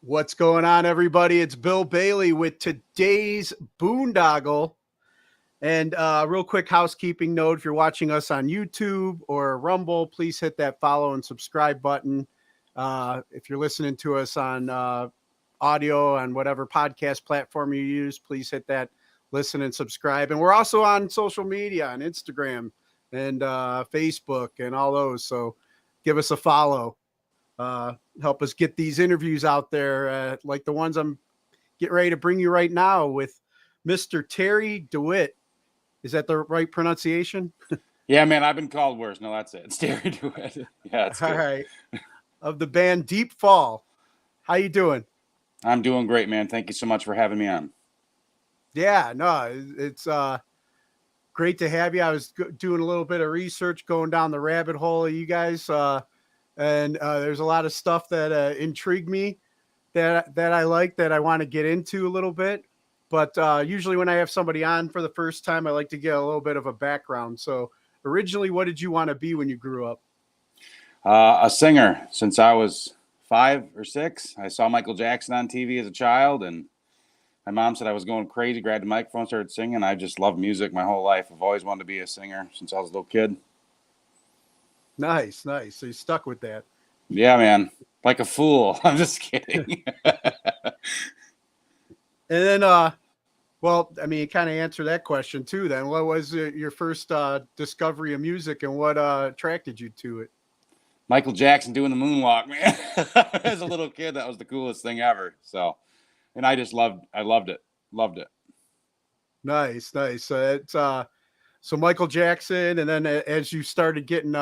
What's going on, everybody? It's Bill Bailey with today's Boondoggle. And real quick housekeeping note, if you're watching us on YouTube or Rumble, please hit that follow and subscribe button. If you're listening to us on audio on whatever podcast platform you use, please hit that listen and subscribe. And we're also on social media, on Instagram and Facebook and all those. So give us a follow. Help us get these interviews out there, like the ones I'm getting ready to bring you right now with Mr. Terry DeWit. Is that the right pronunciation? Yeah, man, I've been called worse. No, that's it. It's Terry DeWit. Yeah, it's good. All right. Of the band Deepfall. How you doing? I'm doing great, man. Thank you so much for having me on. Yeah, no, it's great to have you. I was doing a little bit of research, going down the rabbit hole of you guys, and there's a lot of stuff that intrigued me that I like that I want to get into a little bit. But usually when I have somebody on for the first time, I like to get a little bit of a background. So originally, what did you want to be when you grew up? A singer since I was 5 or 6. I saw Michael Jackson on TV as a child, and my mom said I was going crazy, grabbed the microphone, started singing. I just loved music my whole life. I've always wanted to be a singer since I was a little kid. Nice. So you stuck with that. Yeah, man. Like a fool. I'm just kidding. And then, well, I mean, you kind of answered that question too. Then, what was your first discovery of music, and what attracted you to it? Michael Jackson doing the moonwalk, man. As a little kid, that was the coolest thing ever. So, and I loved it. Nice. So it's so Michael Jackson, and then as you started getting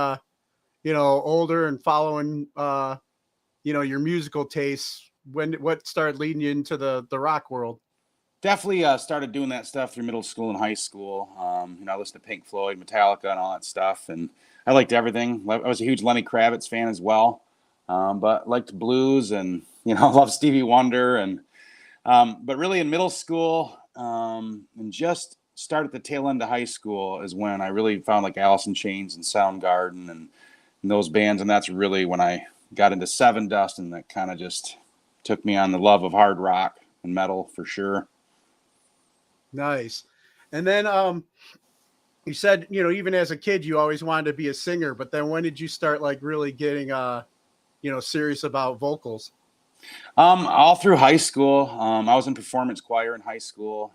older and following your musical tastes, what started leading you into the rock world? Definitely started doing that stuff through middle school and high school. I listened to Pink Floyd, Metallica, and all that stuff, and I liked everything. I was a huge Lenny Kravitz fan as well, but liked blues and loved Stevie Wonder. And but really in middle school and just started the tail end of high school is when I really found like Alice in Chains and Soundgarden and those bands, and that's really when I got into Sevendust, and that kind of just took me on the love of hard rock and metal for sure. Nice. And then you said, even as a kid, you always wanted to be a singer, but then when did you start like really getting, serious about vocals? All through high school. I was in performance choir in high school.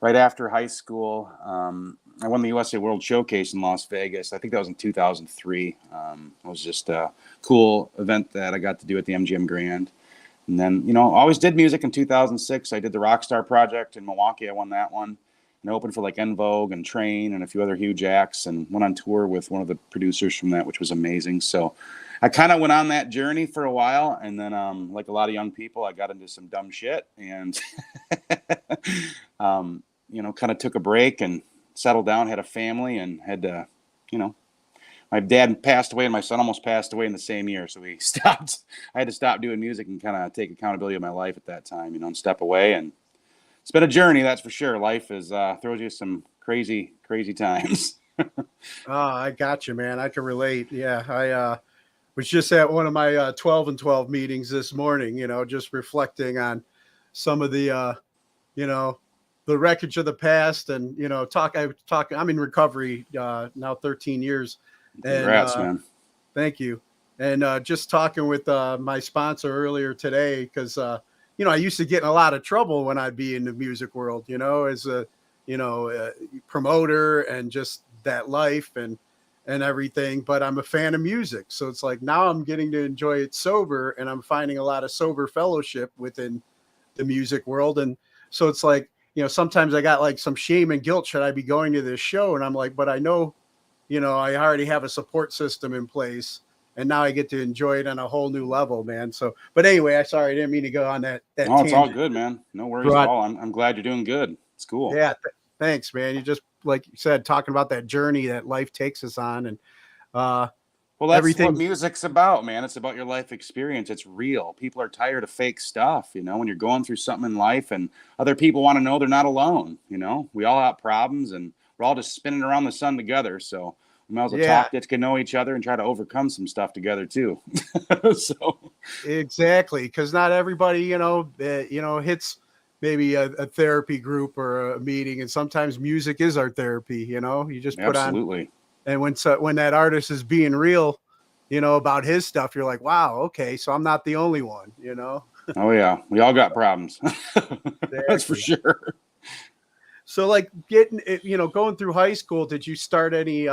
Right after high school, I won the USA World Showcase in Las Vegas. I think that was in 2003. It was just a cool event that I got to do at the MGM Grand. And then, always did music in 2006. I did the Rockstar Project in Milwaukee. I won that one. And I opened for like En Vogue and Train and a few other huge acts, and went on tour with one of the producers from that, which was amazing. So I kind of went on that journey for a while. And then, like a lot of young people, I got into some dumb shit and, kind of took a break and settled down, had a family, and had to, my dad passed away and my son almost passed away in the same year. So we stopped. I had to stop doing music and kind of take accountability of my life at that time, and step away. And it's been a journey, that's for sure. Life is throws you some crazy, crazy times. Oh, I got you, man. I can relate. Yeah. I was just at one of my 12 and 12 meetings this morning, just reflecting on some of the, the wreckage of the past, and, I'm in recovery now 13 years. Congrats, man. Thank you. And just talking with my sponsor earlier today, because, I used to get in a lot of trouble when I'd be in the music world, as a, promoter and just that life and everything. But I'm a fan of music. So it's like now I'm getting to enjoy it sober, and I'm finding a lot of sober fellowship within the music world. And so it's like, sometimes I got like some shame and guilt. Should I be going to this show? And I'm like, but I know, I already have a support system in place, and now I get to enjoy it on a whole new level, man. So, but anyway, I didn't mean to go on that. No, it's all good, man. No worries at all. I'm glad you're doing good. It's cool. Yeah. Thanks, man. You just, like you said, talking about that journey that life takes us on. And, well, that's what music's about, man. It's about your life experience. It's real. People are tired of fake stuff, when you're going through something in life and other people want to know they're not alone. We all have problems, and we're all just spinning around the sun together. So we might as well talk, get to know each other, and try to overcome some stuff together too. So Exactly, because not everybody, hits maybe a therapy group or a meeting, and sometimes music is our therapy. You just put on, Absolutely. and when that artist is being real, about his stuff, you're like, wow, okay, so I'm not the only one. Oh yeah, we all got problems. That's for Exactly. sure. So like getting it, going through high school, did you start any,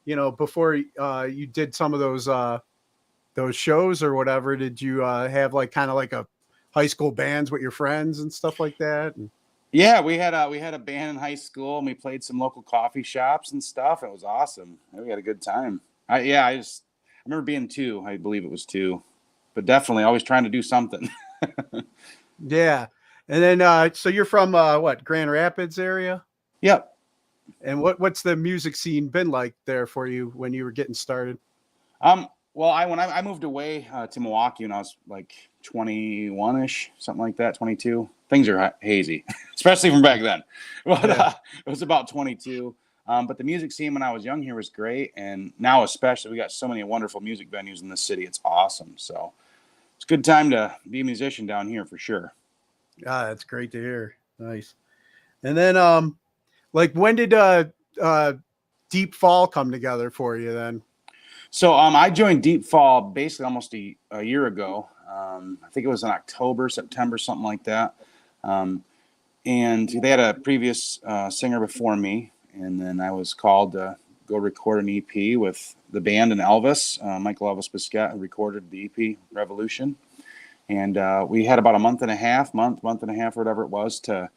before you did some of those shows or whatever? Did you have like kind of like a high school bands with your friends and stuff like that? Yeah, we had a band in high school, and we played some local coffee shops and stuff. It was awesome. We had a good time. I remember being two. I believe it was two, but definitely always trying to do something. Yeah. And then so you're from what, Grand Rapids area? Yep. And what's the music scene been like there for you when you were getting started? Well, when I moved away to Milwaukee when I was like 21-ish, something like that, 22. Things are hazy, especially from back then. But Yeah. it was about 22. But the music scene when I was young here was great, and now especially we got so many wonderful music venues in the city. It's awesome. So it's a good time to be a musician down here for sure. Ah, that's great to hear. Nice. And then like when did Deepfall come together for you then? So I joined Deepfall basically almost a year ago. I think it was in October, September, something like that. And they had a previous singer before me, and then I was called to go record an EP with the band and Elvis, Michael Elvis Baskette, who recorded the EP Revolution. And we had about a month and a half, or whatever it was, to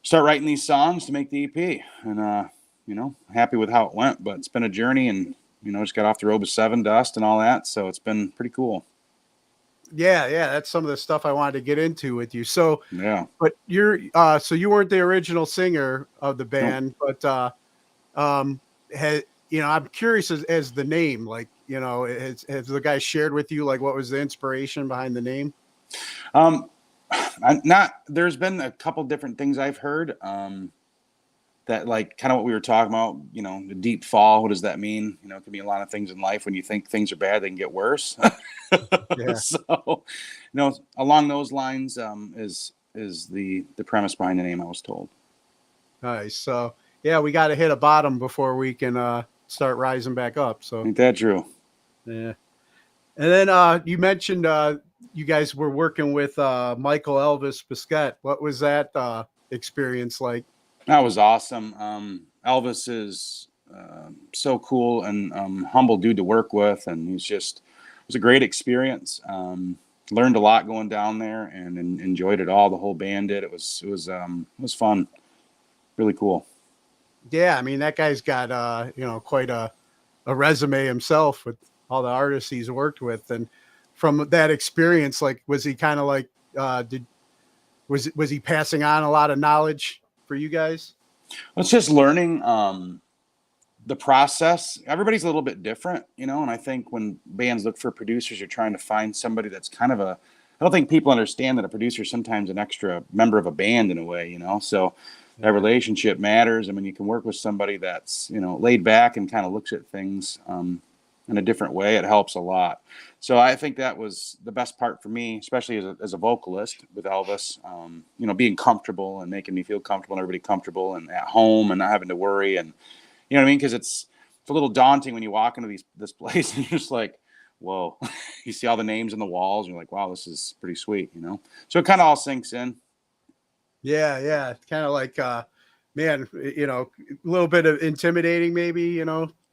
start writing these songs to make the EP. And happy with how it went, but it's been a journey, and just got off the road with Sevendust and all that, so it's been pretty cool. Yeah, that's some of the stuff I wanted to get into with you. So, Yeah. but you're so you weren't the original singer of the band, Nope. but I'm curious as the name, like, has the guy shared with you like what was the inspiration behind the name? There's been a couple different things I've heard. That like kind of what we were talking about, the deep fall. What does that mean? It could be a lot of things in life. When you think things are bad, they can get worse. Yeah. So, along those lines, is the premise behind the name, I was told. Nice. So yeah, we got to hit a bottom before we can start rising back up. So Ain't that true? yeah. And then you mentioned you guys were working with Michael Elvis Baskette. What was that experience like? That was awesome. Elvis is so cool and humble dude to work with, and it was a great experience. Learned a lot going down there, and enjoyed it all. The whole band did. It was fun, really cool. Yeah, I mean that guy's got quite a resume himself with all the artists he's worked with, and from that experience, like, was he kind of like was he passing on a lot of knowledge for you guys? It's just learning the process. Everybody's a little bit different, and I think when bands look for producers, you're trying to find somebody that's kind of I don't think people understand that a producer is sometimes an extra member of a band in a way, so that relationship matters. I mean, you can work with somebody that's, laid back and kind of looks at things in a different way. It helps a lot. So I think that was the best part for me, especially as a vocalist with Elvis, being comfortable and making me feel comfortable and everybody comfortable and at home and not having to worry. And you know what I mean? Because it's a little daunting when you walk into this place and you're just like, whoa, you see all the names on the walls and you're like, wow, this is pretty sweet, So it kind of all sinks in. Yeah. Kind of like, man, a little bit of intimidating, maybe,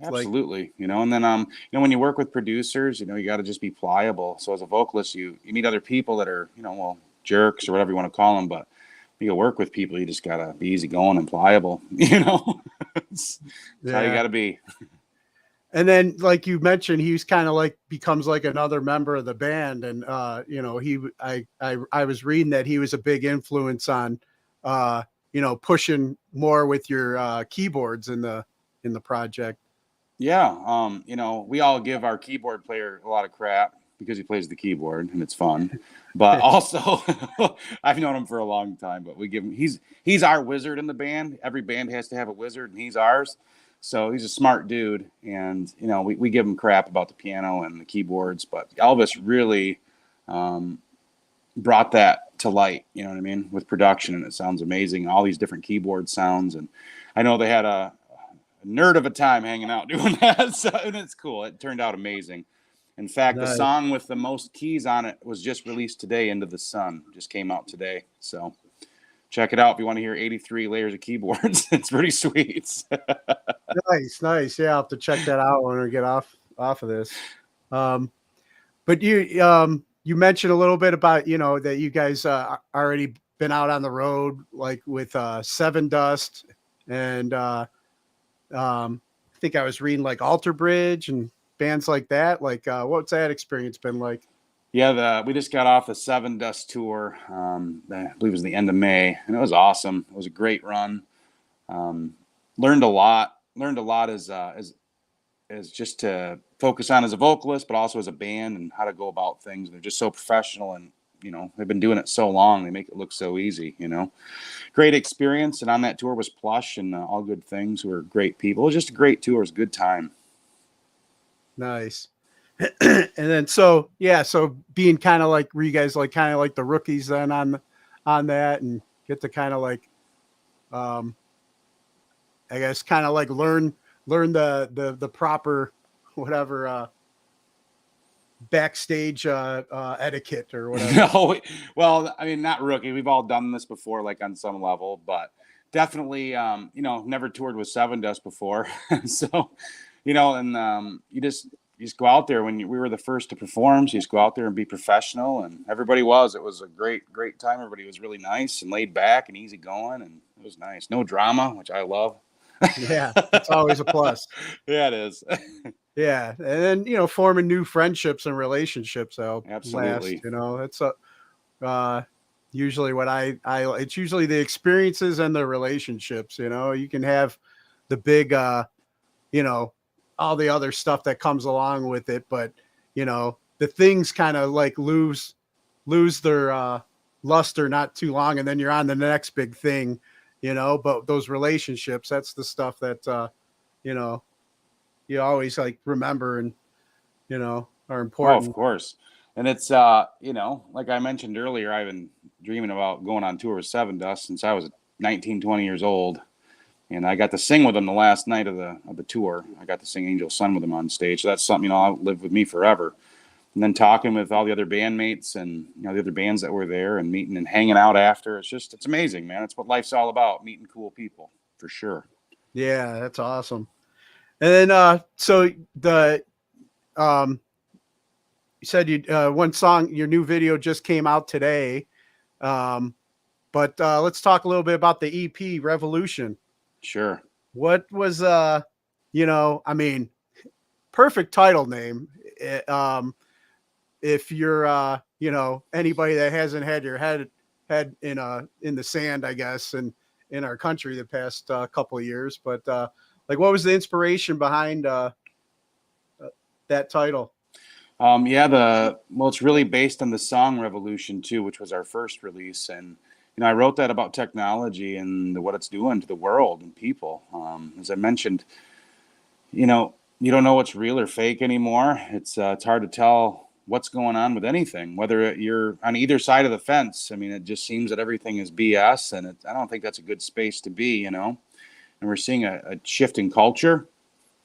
Absolutely. And then, when you work with producers, you got to just be pliable. So as a vocalist, you meet other people that are, jerks or whatever you want to call them, but you work with people, you just got to be easygoing and pliable, That's how you got to be. And then, like you mentioned, he's kind of like becomes like another member of the band, and I was reading that he was a big influence on, pushing more with your keyboards in the project. Yeah. We all give our keyboard player a lot of crap because he plays the keyboard and it's fun, but also I've known him for a long time, but we give him, he's our wizard in the band. Every band has to have a wizard and he's ours. So he's a smart dude, and we give him crap about the piano and the keyboards, but Elvis really brought that to light. You know what I mean, with production, and it sounds amazing. All these different keyboard sounds, and I know they had a nerd of a time hanging out doing that. So, and it's cool. It turned out amazing. In fact, the song with the most keys on it was just released today. Into the Sun just came out today. So check it out if you want to hear 83 layers of keyboards. It's pretty sweet. Nice. Yeah, I'll have to check that out when we get off of this. But you mentioned a little bit about, that you guys already been out on the road, like with Sevendust, and I think I was reading like Alter Bridge and bands like that. Like, what's that experience been like? Yeah, we just got off the Sevendust tour. I believe it was the end of May, and it was awesome. It was a great run. Learned a lot. Learned a lot as just to focus on as a vocalist, but also as a band and how to go about things. They're just so professional, and they've been doing it so long. They make it look so easy. Great experience. And on that tour was Plush and All Good Things, who were great people. It was just a great tour. It was a good time. Nice. And then so being kind of like, were you guys like kind of like the rookies then on that, and get to kind of like I guess kind of like learn the proper whatever backstage etiquette or whatever? No, well, I mean, not rookie. We've all done this before, like on some level, but definitely, never toured with Sevendust before. So, and you just go out there when we were the first to perform. So you just go out there and be professional, and everybody was. It was a great time. Everybody was really nice and laid back and easy going, and it was nice. No drama, which I love. Yeah, it's always a plus. Yeah, it is. Yeah, and then forming new friendships and relationships help. Absolutely. Last, it's usually what I it's usually the experiences and the relationships. You can have the big all the other stuff that comes along with it, but the things kind of like lose their luster not too long, and then you're on the next big thing. But those relationships, that's the stuff that you always like remember and are important. Oh, of course. And it's like I mentioned earlier, I've been dreaming about going on tour with Sevendust since I was 19, 20 years old. And I got to sing with them the last night of the tour. I got to sing Angel Sun with them on stage. So that's something, I'll live with me forever. And then talking with all the other bandmates and the other bands that were there, and meeting and hanging out after. It's amazing, man. It's what life's all about, meeting cool people, for sure. Yeah, that's awesome. And then so the you said you one song, your new video just came out today. But let's talk a little bit about the EP Revolution. Sure. What was I mean, perfect title name. If you're anybody that hasn't had your head in the sand, I guess, and in our country the past couple of years, but like, what was the inspiration behind that title? It's really based on the song Revolution 2, which was our first release. And, I wrote that about technology and what it's doing to the world and people. As I mentioned, you don't know what's real or fake anymore. It's hard to tell what's going on with anything, whether you're on either side of the fence. I mean, it just seems that everything is BS, and I don't think that's a good space to be, And we're seeing a shift in culture,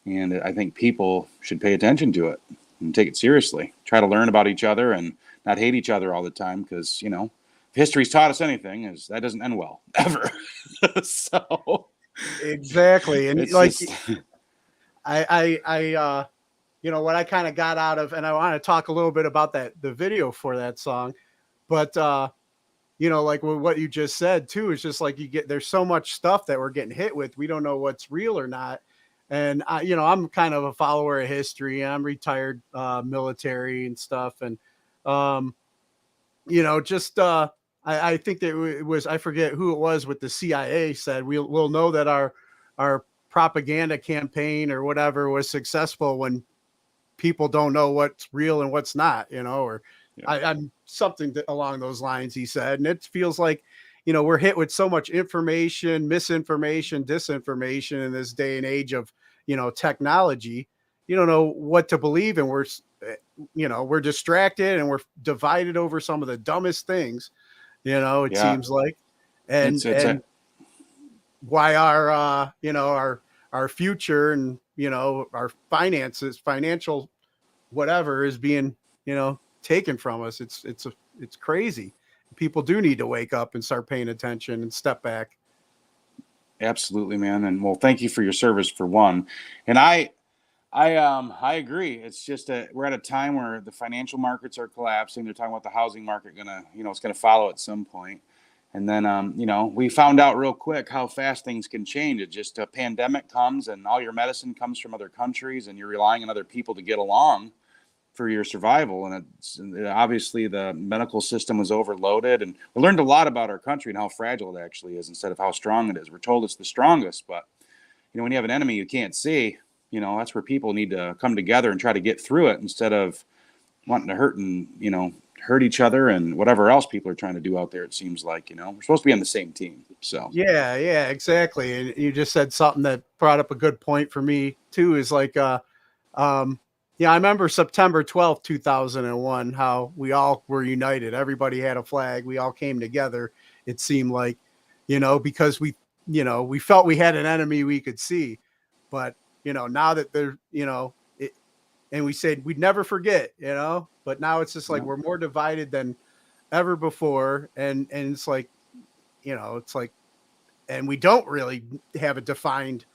and I think people should pay attention to it and take it seriously. Try to learn about each other and not hate each other all the time, because, if history's taught us anything, is that doesn't end well, ever. So exactly. And like, just... I what I kind of got out of, and I want to talk a little bit about the video for that song, but like what you just said too, is just like there's so much stuff that we're getting hit with. We don't know what's real or not. And I'm kind of a follower of history, and I'm retired military and stuff. And, I think that it was, I forget who it was with the CIA said, we'll know that our propaganda campaign or whatever was successful when people don't know what's real and what's not, or I'm something along those lines, he said. And it feels like, we're hit with so much information, misinformation, disinformation in this day and age of technology, you don't know what to believe, and we're distracted and we're divided over some of the dumbest things, it Yeah. seems like, and It's why our future and our finances, financial whatever is being taken from us. It's crazy. People do need to wake up and start paying attention and step back. absolutely, man. And well, thank you for your service for one. And I agree. It's just we're at a time where the financial markets are collapsing. They're talking about the housing market it's gonna follow at some point. And then we found out real quick how fast things can change. It just a pandemic comes and all your medicine comes from other countries, and you're relying on other people to get along for your survival. And obviously the medical system was overloaded, and we learned a lot about our country and how fragile it actually is instead of how strong it is. We're told it's the strongest, but when you have an enemy you can't see, that's where people need to come together and try to get through it instead of wanting to hurt each other and whatever else people are trying to do out there. It seems like, we're supposed to be on the same team. So Yeah, exactly. And you just said something that brought up a good point for me too, is like, I remember September 12th, 2001, how we all were united. Everybody had a flag. We all came together. It seemed like, because we felt we had an enemy we could see, but now that they're, and we said we'd never forget, but now it's just like we're more divided than ever before. And it's like, and we don't really have a defined,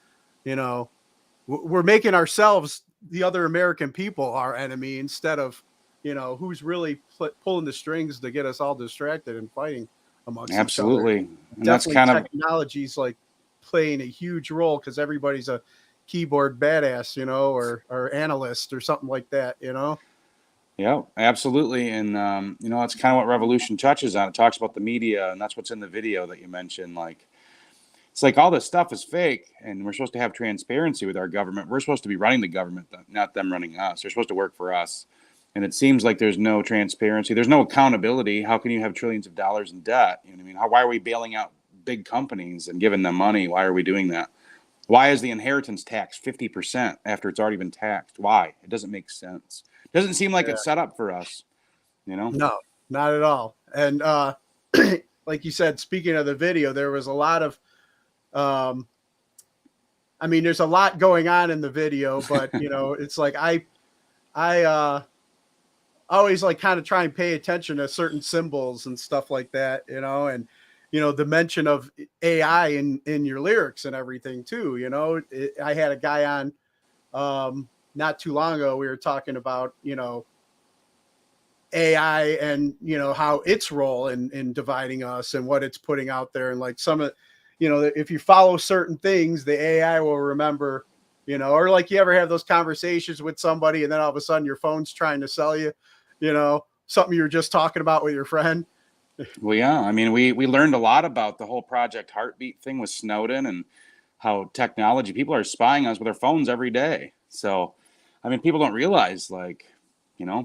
we're making ourselves, the other American people, our enemy, instead of, who's really pulling the strings to get us all distracted and fighting amongst absolutely. each other. And Definitely that's technology's like playing a huge role because everybody's a keyboard badass, or analyst or something like that, Yeah, absolutely. And, that's kind of what Revolution touches on. It talks about the media, and that's what's in the video that you mentioned. Like, it's like all this stuff is fake, and we're supposed to have transparency with our government. We're supposed to be running the government, not them running us. They're supposed to work for us. And it seems like there's no transparency. There's no accountability. How can you have trillions of dollars in debt? You know what I mean? Why are we bailing out big companies and giving them money? Why are we doing that? Why is the inheritance tax 50% after it's already been taxed? Why? It doesn't make sense. It doesn't seem like it's set up for us, No, not at all. And like you said, speaking of the video, there was a lot of there's a lot going on in the video, but it's like I always like kind of try and pay attention to certain symbols and stuff like that, and the mention of AI in your lyrics and everything too. I had a guy on not too long ago. We were talking about AI and how its role in dividing us and what it's putting out there, and like some of if you follow certain things, the AI will remember, or like you ever have those conversations with somebody and then all of a sudden your phone's trying to sell you, something you were just talking about with your friend. Well, yeah. I mean, we learned a lot about the whole Project Heartbeat thing with Snowden and how people are spying on us with their phones every day. So, I mean, people don't realize, like,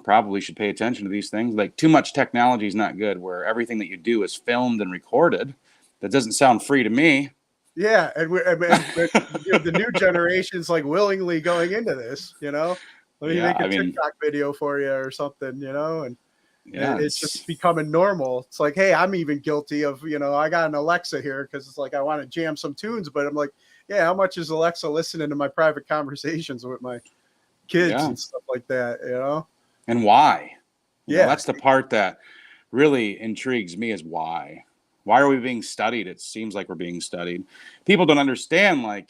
probably should pay attention to these things. Like, too much technology is not good, where everything that you do is filmed and recorded. That doesn't sound free to me. Yeah, and the new generation's like willingly going into this. Let me make a TikTok video for you or something. And it's just becoming normal. It's like, hey, I'm even guilty of. I got an Alexa here because it's like I want to jam some tunes, but I'm like, yeah, how much is Alexa listening to my private conversations with my kids and stuff like that? And why? That's the exactly. part that really intrigues me, is why. Why are we being studied? It seems like we're being studied. People don't understand, like,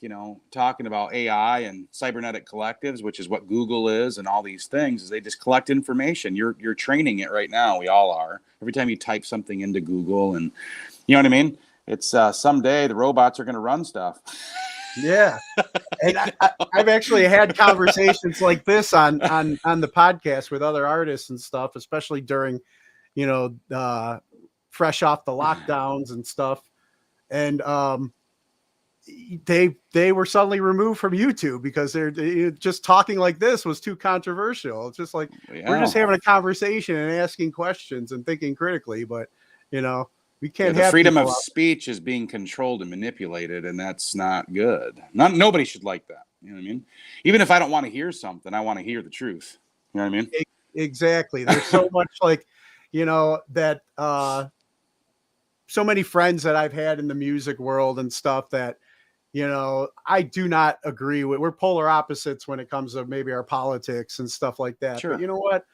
talking about AI and cybernetic collectives, which is what Google is, and all these things, is they just collect information. You're training it right now. We all are. Every time you type something into Google, and you know what I mean? It's someday the robots are going to run stuff. Yeah. And I've actually had conversations like this on the podcast with other artists and stuff, especially during, fresh off the lockdowns and stuff. And they were suddenly removed from YouTube because they're just talking like this was too controversial. It's just like, we're just having a conversation and asking questions and thinking critically, but we can't have freedom of speech is being controlled and manipulated, and that's not good. Nobody should like that. You know what I mean? Even if I don't want to hear something, I want to hear the truth. You know what I mean? Exactly. There's so much like, that so many friends that I've had in the music world and stuff that, I do not agree with. We're polar opposites when it comes to maybe our politics and stuff like that. Sure. But you know what?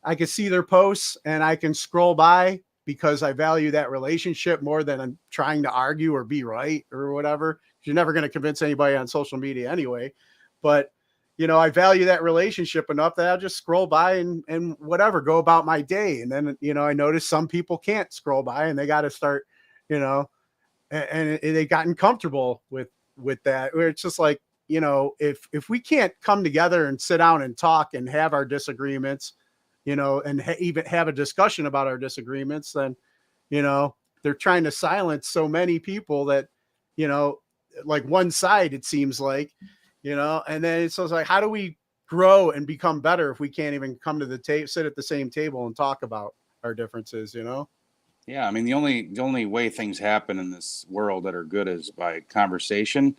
I can see their posts and I can scroll by because I value that relationship more than I'm trying to argue or be right or whatever. You're never going to convince anybody on social media anyway. But, I value that relationship enough that I'll just scroll by and whatever, go about my day. And then, I notice some people can't scroll by and they got to start, and they gotten comfortable with that, where it's just like, if we can't come together and sit down and talk and have our disagreements, and even have a discussion about our disagreements, then, they're trying to silence so many people that, like one side, it seems like, and then it's like, how do we grow and become better if we can't even come to the table, sit at the same table and talk about our differences, Yeah, I mean, the only way things happen in this world that are good is by conversation,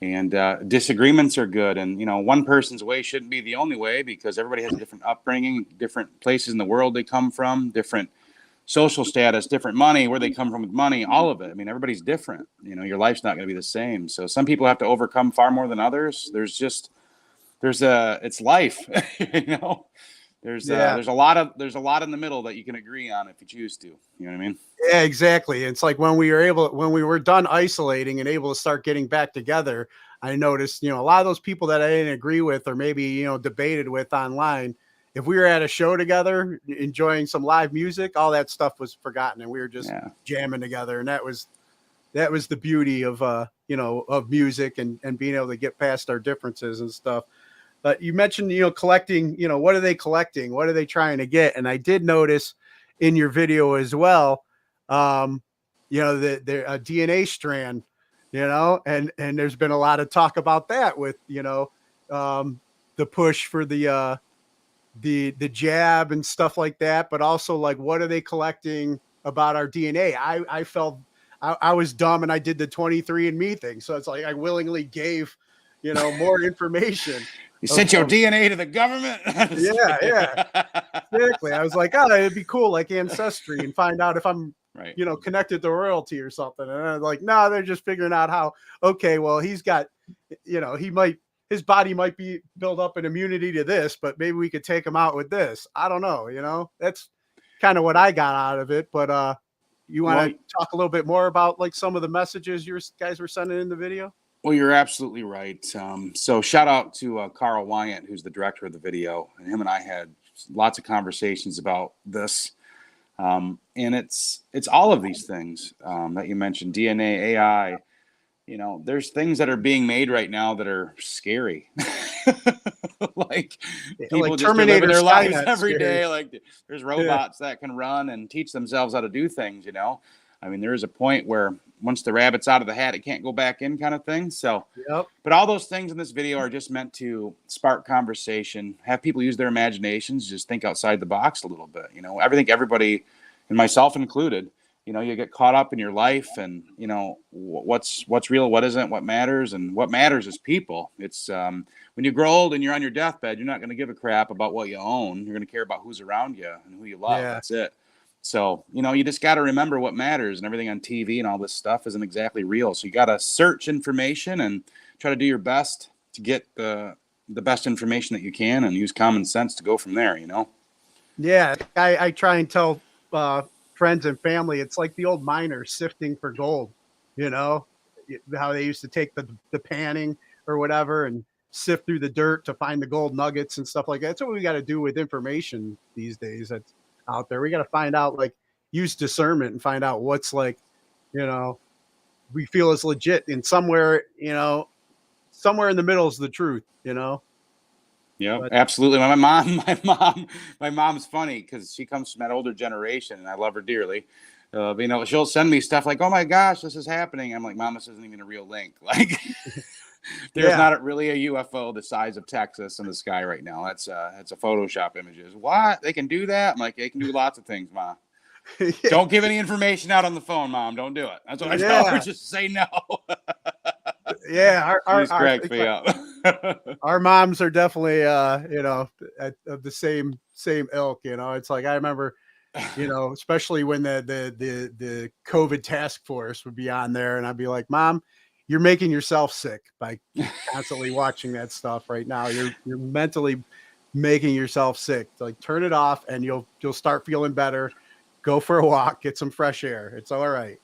and disagreements are good. And one person's way shouldn't be the only way, because everybody has a different upbringing, different places in the world they come from, different social status, different money, where they come from with money, all of it. I mean, everybody's different. Your life's not going to be the same. So some people have to overcome far more than others. It's life, There's a lot in the middle that you can agree on if you choose to. You know what I mean? Yeah, exactly. It's like when we were done isolating and able to start getting back together, I noticed, a lot of those people that I didn't agree with or maybe, debated with online, if we were at a show together, enjoying some live music, all that stuff was forgotten and we were just jamming together. And that was the beauty of, of music and being able to get past our differences and stuff. But you mentioned, collecting, what are they collecting? What are they trying to get? And I did notice in your video as well, the DNA strand, and there's been a lot of talk about that with, the push for the jab and stuff like that. But also, like, what are they collecting about our DNA? I felt I was dumb and I did the 23andMe thing. So it's like I willingly gave, more information. You sent your DNA to the government? Yeah. Exactly. I was like, oh, it'd be cool, like Ancestry, and find out if I'm, right, connected to royalty or something. And I'm like, no, they're just figuring out how, okay, well, he's got, his body might be built up an immunity to this, but maybe we could take him out with this. I don't know, that's kind of what I got out of it. But you want to talk a little bit more about like some of the messages you guys were sending in the video? Well, you're absolutely right. So shout out to Carl Wyant, who's the director of the video, and him and I had lots of conversations about this. And it's all of these things that you mentioned, DNA, AI. There's things that are being made right now that are scary. Like people just living their lives every day. Like there's robots that can run and teach themselves how to do things. I mean, there is a point where once the rabbit's out of the hat, it can't go back in, kind of thing. So, But all those things in this video are just meant to spark conversation, have people use their imaginations, just think outside the box a little bit. I think everybody, and myself included, you get caught up in your life and, what's real, what isn't, what matters. And what matters is people. It's when you grow old and you're on your deathbed, you're not going to give a crap about what you own. You're going to care about who's around you and who you love. Yeah. That's it. So, you just got to remember what matters, and everything on TV and all this stuff isn't exactly real. So you got to search information and try to do your best to get the best information that you can and use common sense to go from there, Yeah. I try and tell friends and family, it's like the old miners sifting for gold, how they used to take the panning or whatever and sift through the dirt to find the gold nuggets and stuff like that. That's what we got to do with information these days that's out there. We got to find out, like, use discernment and find out what's like, we feel is legit, and somewhere in the middle is the truth, Yeah, absolutely. My mom's funny because she comes from that older generation, and I love her dearly. She'll send me stuff like, "Oh my gosh, this is happening." I'm like, "Mom, this isn't even a real link." Like, there's not really a UFO the size of Texas in the sky right now. That's a Photoshop images. What? They can do that? I'm like, they can do lots of things, Mom. Don't give any information out on the phone, Mom. Don't do it. That's what I tell her. Just say no. Yeah, She's cracked me up. Our moms are definitely, of the same ilk. It's like I remember, especially when the COVID task force would be on there, and I'd be like, "Mom, you're making yourself sick by constantly watching that stuff right now. You're mentally making yourself sick. Like, turn it off, and you'll start feeling better. Go for a walk, get some fresh air. It's all right."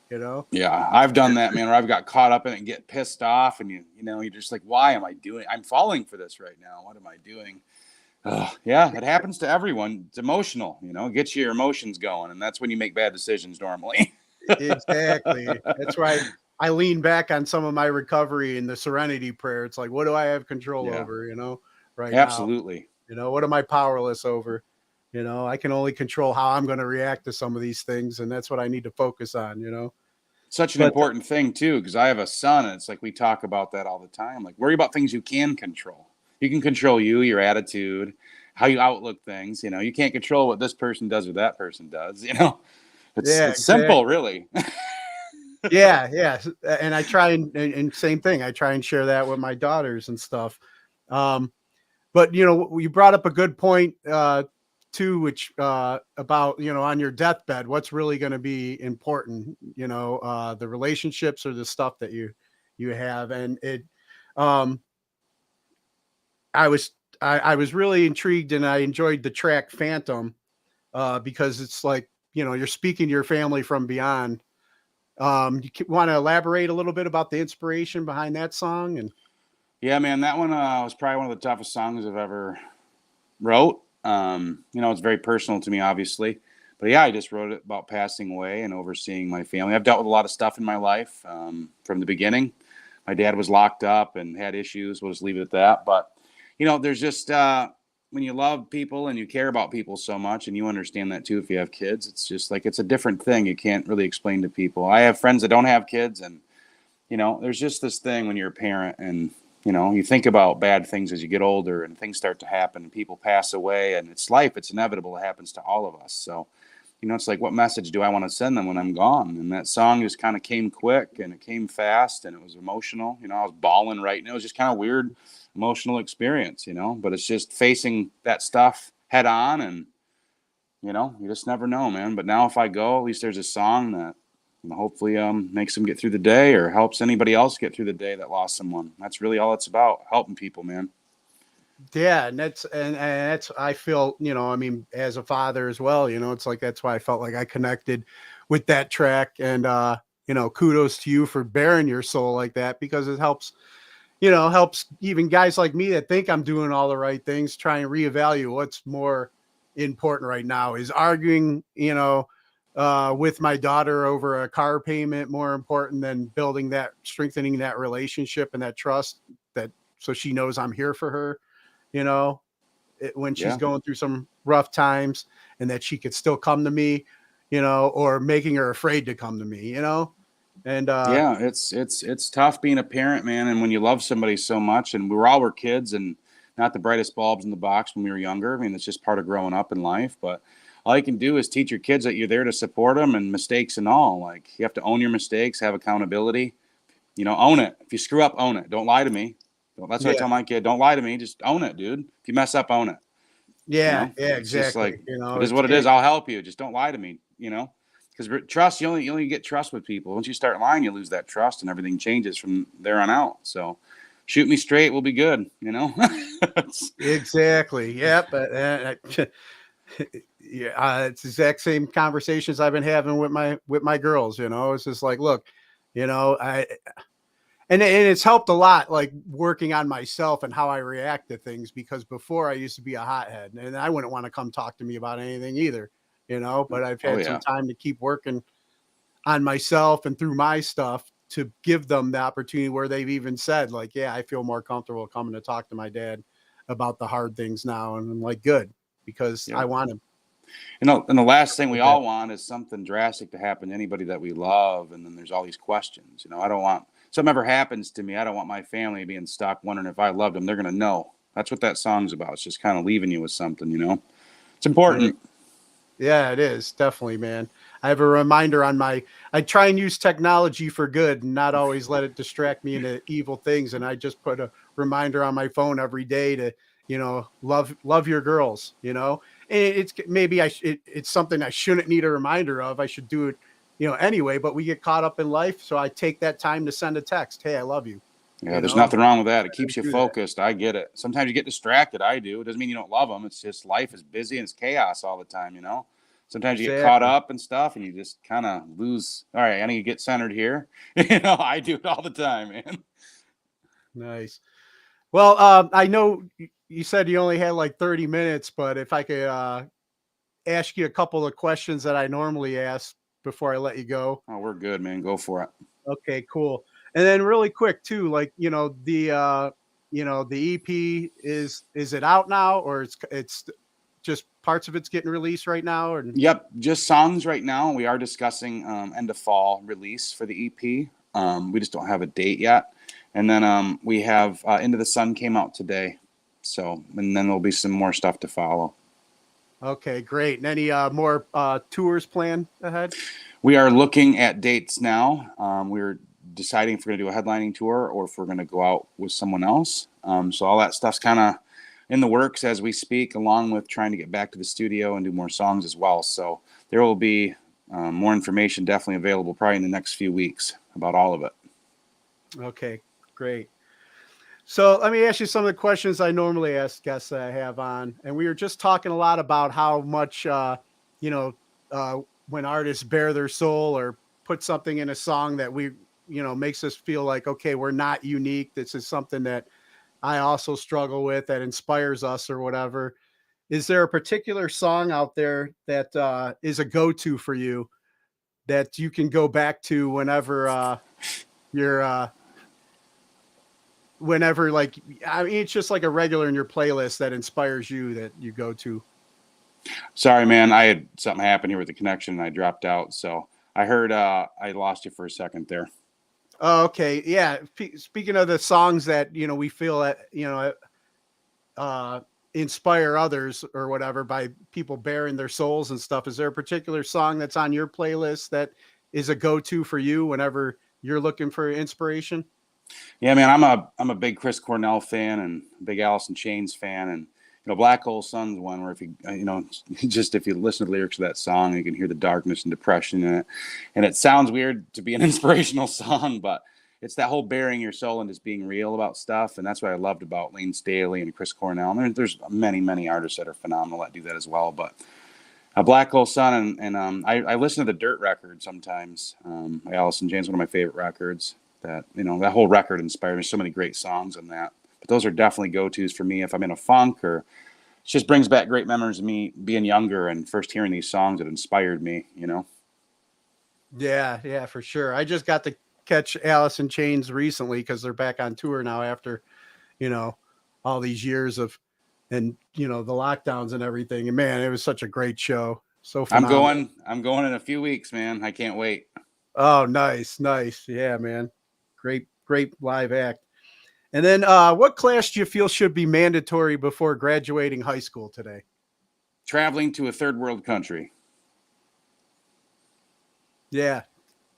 Yeah, I've done that, man, where I've got caught up in it and get pissed off, and you're just like, why am I doing? I'm falling for this right now. What am I doing? Yeah, it happens to everyone. It's emotional, it gets your emotions going, and that's when you make bad decisions normally. Exactly. That's why I lean back on some of my recovery in the serenity prayer. It's like, what do I have control Yeah, over, right now? absolutely. What am I powerless over? I can only control how I'm going to react to some of these things, and that's what I need to focus on. Such an But important thing too, because I have a son, and it's like we talk about that all the time. Like, worry about things you can control. You can control your attitude, how you outlook things. You can't control what this person does or that person does. yeah, It's simple, exactly. really. Yeah, yeah. And I try and same thing. I try and share that with my daughters and stuff. But you brought up a good point too, which about on your deathbed, what's really going to be important, the relationships or the stuff that you have. And it um I was I was really intrigued, and I enjoyed the track Phantom because it's like, you're speaking to your family from beyond. You want to elaborate a little bit about the inspiration behind that song? And Yeah, man, that one was probably one of the toughest songs I've ever wrote. It's very personal to me, obviously. But yeah, I just wrote it about passing away and overseeing my family. I've dealt with a lot of stuff in my life from the beginning. My dad was locked up and had issues. We'll just leave it at that. But, there's just when you love people and you care about people so much, and you understand that too if you have kids, it's just like it's a different thing. You can't really explain to people. I have friends that don't have kids, and there's just this thing when you're a parent, and you think about bad things as you get older, and things start to happen, and people pass away, and it's life. It's inevitable. It happens to all of us. So, it's like, what message do I want to send them when I'm gone? And that song just kind of came quick, and it came fast, and it was emotional. I was bawling right, and it was just kind of weird, emotional experience, but it's just facing that stuff head on, and you just never know, man. But now if I go, at least there's a song that hopefully makes them get through the day, or helps anybody else get through the day that lost someone. That's really all it's about, helping people, man. yeah, and that's I feel, I mean, as a father as well, it's like that's why I felt like I connected with that track. And kudos to you for bearing your soul like that, because it helps even guys like me that think I'm doing all the right things try and reevaluate what's more important right now. Is arguing, with my daughter over a car payment more important than strengthening that relationship and that trust, that so she knows I'm here for her, you know, when she's Yeah. going through some rough times, and that she could still come to me, or making her afraid to come to me. And Yeah, it's tough being a parent, man. And when you love somebody so much, and we were kids and not the brightest bulbs in the box when we were younger. I mean, it's just part of growing up in life. But all you can do is teach your kids that you're there to support them, and mistakes and all. Like, you have to own your mistakes, have accountability. Own it. If you screw up, own it. Don't lie to me. That's what I yeah, tell my kid. Don't lie to me. Just own it, dude. If you mess up, own it. yeah, yeah, It's just exactly. like, it is what it is. I'll help you. Just don't lie to me. Because trust, you only get trust with people. Once you start lying, you lose that trust, and everything changes from there on out. So, shoot me straight, we'll be good. Exactly. Yep. Yeah, it's the exact same conversations I've been having with my girls. It's just like, look, I and it's helped a lot, like working on myself and how I react to things, because before I used to be a hothead, and I wouldn't want to come talk to me about anything either. But I've Oh had some yeah, time to keep working on myself and through my stuff to give them the opportunity where they've even said, like, yeah, I feel more comfortable coming to talk to my dad about the hard things now. And I'm like, good, because I yep. want to And the last thing we with that. all want is something drastic to happen to anybody that we love, and then there's all these questions. I don't want something ever happens to me. I don't want my family being stuck wondering if I loved them. They're gonna know. That's what that song's about. It's just kind of leaving you with something. It's Yeah, important. Yeah, it is definitely, man. I have a reminder on I try and use technology for good and not always let it distract me into evil things. And I just put a reminder on my phone every day to, love your girls, and it's maybe it's something I shouldn't need a reminder of. I should do it, anyway, but we get caught up in life. So I take that time to send a text. Hey, I love you. Yeah, there's nothing wrong with that. It keeps you Do that. focused. I get it. Sometimes you get distracted. I do. It doesn't mean you don't love them. It's just life is busy and it's chaos all the time, Sometimes you get caught Exactly. up and stuff and you just kind of lose. All right, I need to get centered here. I do it all the time, man. Nice. Well, I know you said you only had like 30 minutes, but if I could ask you a couple of questions that I normally ask before I let you go. Oh, we're good, man. Go for it. Okay, cool. And then really quick too, like, the EP is it out now, or it's just parts of it's getting released right now? Or Yep, just songs right now. We are discussing end of fall release for the EP. We just don't have a date yet. And then we have Into the Sun came out today. So, and then there'll be some more stuff to follow. okay, great. And any more tours planned ahead? We are looking at dates now. We're deciding if we're going to do a headlining tour or if we're going to go out with someone else. So all that stuff's kind of in the works as we speak, along with trying to get back to the studio and do more songs as well. So there will be more information definitely available probably in the next few weeks about all of it. Okay, great. So let me ask you some of the questions I normally ask guests that I have on. And we were just talking a lot about how much, you know, uh, when artists bare their soul or put something in a song that makes us feel like, okay, we're not unique. This is something that I also struggle with that inspires us or whatever. Is there a particular song out there that is a go to for you that you can go back to whenever you're, whenever, like, I mean, it's just like a regular in your playlist that inspires you that you go to? Sorry, man. I had something happen here with the connection and I dropped out. So I heard I lost you for a second there. Oh, okay. Yeah. Speaking of the songs that, we feel that, uh, inspire others or whatever by people bearing their souls and stuff, is there a particular song that's on your playlist that is a go to for you whenever you're looking for inspiration? Yeah, man, I'm a big Chris Cornell fan and a big Alice in Chains fan, and Black Hole Sun's one where if you just if you listen to the lyrics of that song, you can hear the darkness and depression in it, and it sounds weird to be an inspirational song, but it's that whole bearing your soul and just being real about stuff, and that's what I loved about Lane Staley and Chris Cornell. And there's many artists that are phenomenal that do that as well, but. Black Hole Sun and I listen to the Dirt record sometimes. By Alice in Chains, one of my favorite records. That whole record inspired me. So many great songs in that. But those are definitely go-tos for me if I'm in a funk, or it just brings back great memories of me being younger and first hearing these songs that inspired me. Yeah, for sure. I just got to catch Alice in Chains recently because they're back on tour now after, you know, all these years of, and the lockdowns and everything. And man, it was such a great show. So I'm phenomenal. going. I'm going in a few weeks, man. I can't wait. Oh, nice. Yeah, man. Great live act. And then what class do you feel should be mandatory before graduating high school today? Traveling to a third world country. Yeah.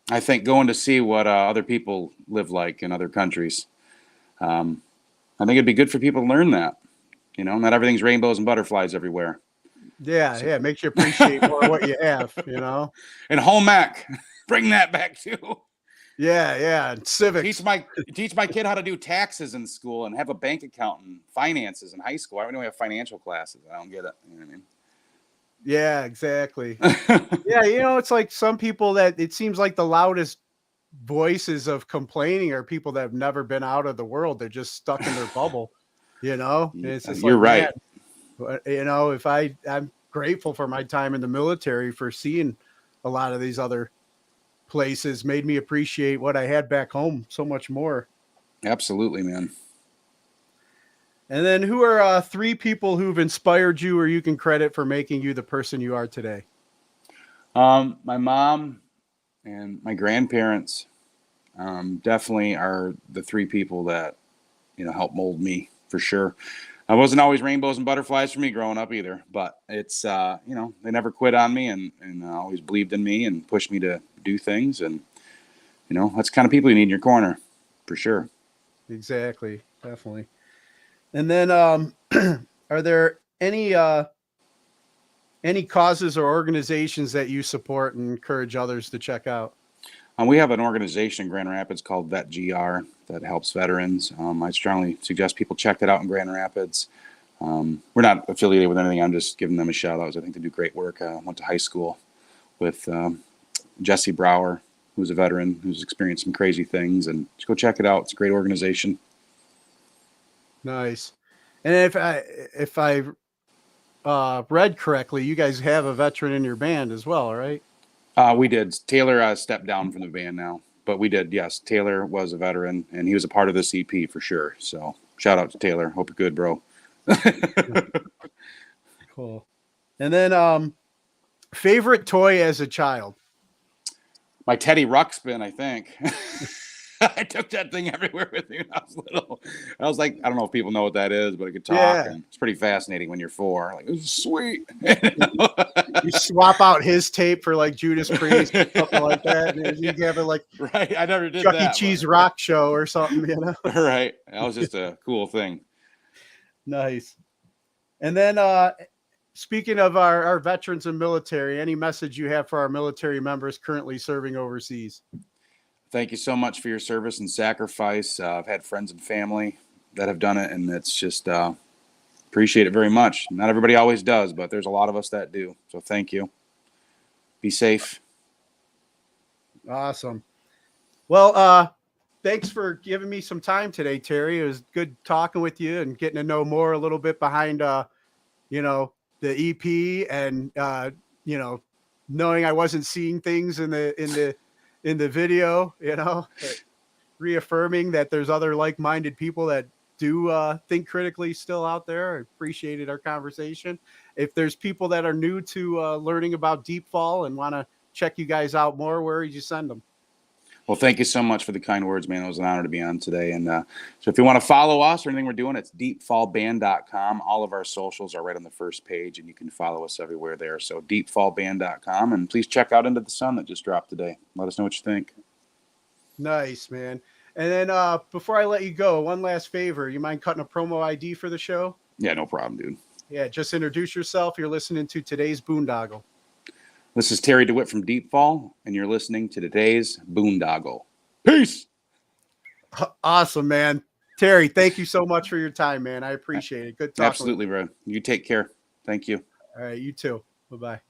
I think going to see what other people live like in other countries. I think it'd be good for people to learn that. Not everything's rainbows and butterflies everywhere. Yeah, So. yeah. Makes you appreciate more what you have. And home ec, bring that back too. Yeah. And civics. Teach my kid how to do taxes in school and have a bank account and finances in high school. I don't have financial classes. I don't get it. You know what I mean? Yeah, exactly. Yeah, it's like some people that it seems like the loudest voices of complaining are people that have never been out of the world. They're just stuck in their bubble, And it's just You're like, man, right. if I'm grateful for my time in the military for seeing a lot of these other places, made me appreciate what I had back home so much more. Absolutely, man. And then who are three people who've inspired you or you can credit for making you the person you are today? My mom and my grandparents definitely are the three people that help mold me for sure. I wasn't always rainbows and butterflies for me growing up either, but it's, you know, they never quit on me and always believed in me and pushed me to do things. And, you know, that's the kind of people you need in your corner for sure. Exactly. Definitely. And then, are there any causes or organizations that you support and encourage others to check out? We have an organization in Grand Rapids called Vet GR that helps veterans. I strongly suggest people check that out in Grand Rapids. We're not affiliated with anything. I'm just giving them a shout out. I think they do great work. I went to high school with Jesse Brower, who's a veteran who's experienced some crazy things, and just go check it out. It's a great organization. Nice. And if I read correctly, you guys have a veteran in your band as well, right? We did. Taylor stepped down from the band now, but we did. Yes, Taylor was a veteran, and he was a part of this EP for sure. So shout out to Taylor. Hope you're good, bro. Cool. And then, favorite toy as a child? My Teddy Ruxpin, I think. I took that thing everywhere with me when I was little. I was like, I don't know if people know what that is, but it could talk. Yeah. And it's pretty fascinating when you're 4. Like, it was sweet. You swap out his tape for like Judas Priest or something like that. And you have it like Right. I never did Chuck E. that. Cheese rock show or something, you know? Right. That was just a cool thing. Nice. And then, speaking of our veterans and military, any message you have for our military members currently serving overseas? Thank you so much for your service and sacrifice. I've had friends and family that have done it, and it's just appreciate it very much. Not everybody always does, but there's a lot of us that do. So thank you. Be safe. Awesome. Well, thanks for giving me some time today, Terry. It was good talking with you and getting to know more a little bit behind, you know, the EP and, you know, knowing I wasn't seeing things in the video, you know, reaffirming that there's other like-minded people that do think critically still out there. I appreciated our conversation. If there's people that are new to learning about Deepfall and want to check you guys out more, where would you send them? Well, thank you so much for the kind words, man. It was an honor to be on today. And so if you want to follow us or anything we're doing, it's deepfallband.com. All of our socials are right on the first page, and you can follow us everywhere there. So deepfallband.com. And please check out Into the Sun that just dropped today. Let us know what you think. Nice, man. And then before I let you go, one last favor. You mind cutting a promo ID for the show? Yeah, no problem, dude. Yeah, just introduce yourself. You're listening to today's Boondoggle. This is Terry DeWit from Deepfall, and you're listening to today's Boondoggle. Peace! Awesome, man. Terry, thank you so much for your time, man. I appreciate it. Good talking. Absolutely, bro. You take care. Thank you. All right, you too. Bye-bye.